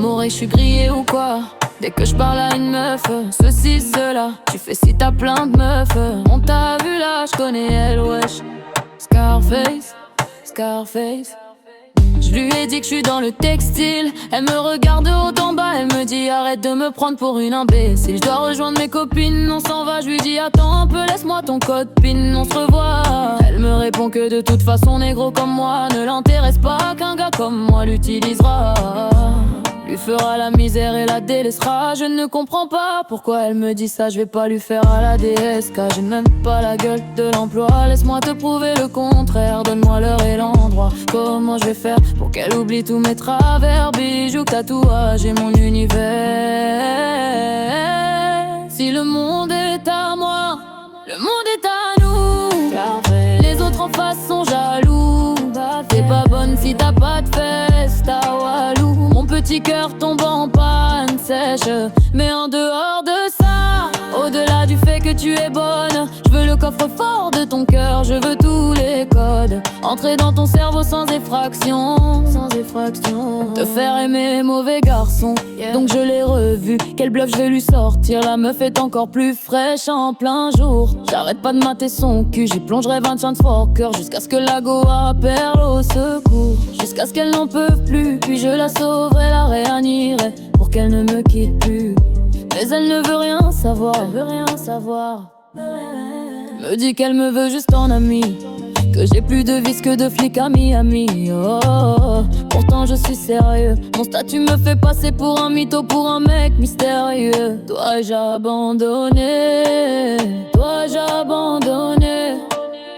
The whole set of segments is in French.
M'aurais je suis grillé ou quoi? Dès que je parle à une meuf, ceci, cela, tu fais si t'as plein de meufs. On t'a vu là, je connais elle, wesh. Scarface, Scarface. Je lui ai dit que je suis dans le textile. Elle me regarde de haut en bas, elle me dit arrête de me prendre pour une imbécile. Je dois rejoindre mes copines, on s'en va. Je lui dis attends un peu, laisse-moi ton code PIN, on se revoit. Elle me répond que de toute façon négro comme moi ne l'intéresse pas, qu'un gars comme moi l'utilisera, lui fera la misère et la délaissera. Je ne comprends pas pourquoi elle me dit ça. Je vais pas lui faire à la DSK. J'ai même pas la gueule de l'emploi. Laisse-moi te prouver le contraire. Donne-moi l'heure et l'endroit. Comment je vais faire pour qu'elle oublie tous mes travers? Bijoux, tatouages et mon univers. Si le monde est à moi, le monde est à nous. Les autres en face sont jaloux. T'es pas bonne si t'as pas de fesses, t'as walou. Mon petit cœur tombe en panne sèche. Mais en dehors de ça, au-delà du fait que tu es bonne, je veux le coffre-fort de ton cœur, je veux tous les codes. Entrer dans ton cerveau sans effraction, sans effraction. Te faire aimer mauvais garçon, donc je l'ai revu. Quel bluff je vais lui sortir, la meuf est encore plus fraîche en plein jour. J'arrête pas de mater son cul, j'y plongerai 20 chances fort cœur. Jusqu'à ce que la Goa perde au secours. Jusqu'à ce qu'elle n'en peut plus, puis je la sauverai, la réanimerai pour qu'elle ne me quitte plus. Mais elle ne veut rien savoir, elle veut rien savoir. Me dit qu'elle me veut juste en ami, que j'ai plus de vices que de flics à Miami. Oh, pourtant je suis sérieux. Mon statut me fait passer pour un mytho, pour un mec mystérieux. Dois-je abandonner? Dois-je abandonner?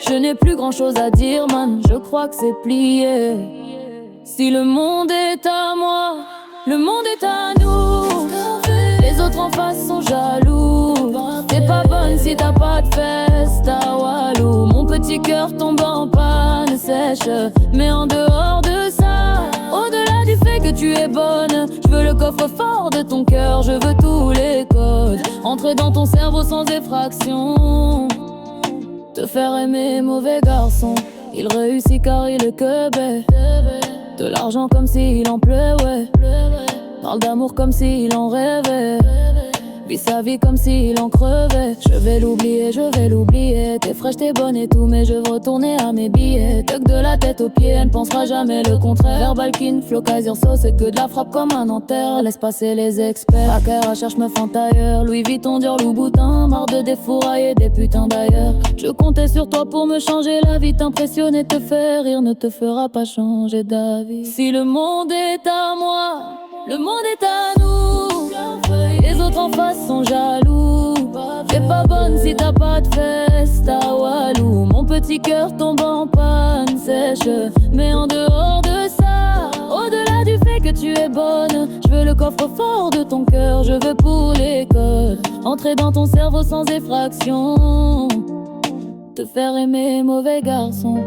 Je n'ai plus grand chose à dire, man, je crois que c'est plié. Si le monde est à moi, le monde est à nous. Les autres en face sont jaloux. T'es pas bonne si t'as pas de fesses, t'as walou. Mon petit cœur tombe en panne sèche. Mais en dehors de ça, au-delà du fait que tu es bonne, je veux le coffre-fort de ton cœur, je veux tous les codes. Entrer dans ton cerveau sans effraction. Te faire aimer mauvais garçon. Il réussit car il est que bête. De l'argent comme s'il en pleuvait. Parle d'amour comme s'il en rêvait. Vit sa vie comme s'il en crevait. Je vais l'oublier. T'es fraîche, t'es bonne et tout, mais je veux retourner à mes billets. Tuck de la tête aux pieds, elle ne pensera jamais le contraire. Verbalkin, flow, Kaiser, sauce, c'est que de la frappe comme un Nanterre. Laisse passer les experts. Hacker, recherche me fend ailleurs. Louis Vuitton, Dior, Louboutin. Marre de défourailler des putains d'ailleurs. Je comptais sur toi pour me changer la vie. T'impressionner, te faire rire ne te fera pas changer d'avis. Si le monde est à moi, le monde est à nous. Les autres en face sont jaloux. T'es pas bonne si t'as pas de fesses, t'as walou. Mon petit cœur tombe en panne sèche. Mais en dehors de ça, au-delà du fait que tu es bonne, je veux le coffre-fort de ton cœur, je veux pour les codes. Entrer dans ton cerveau sans effraction. Te faire aimer mauvais garçon.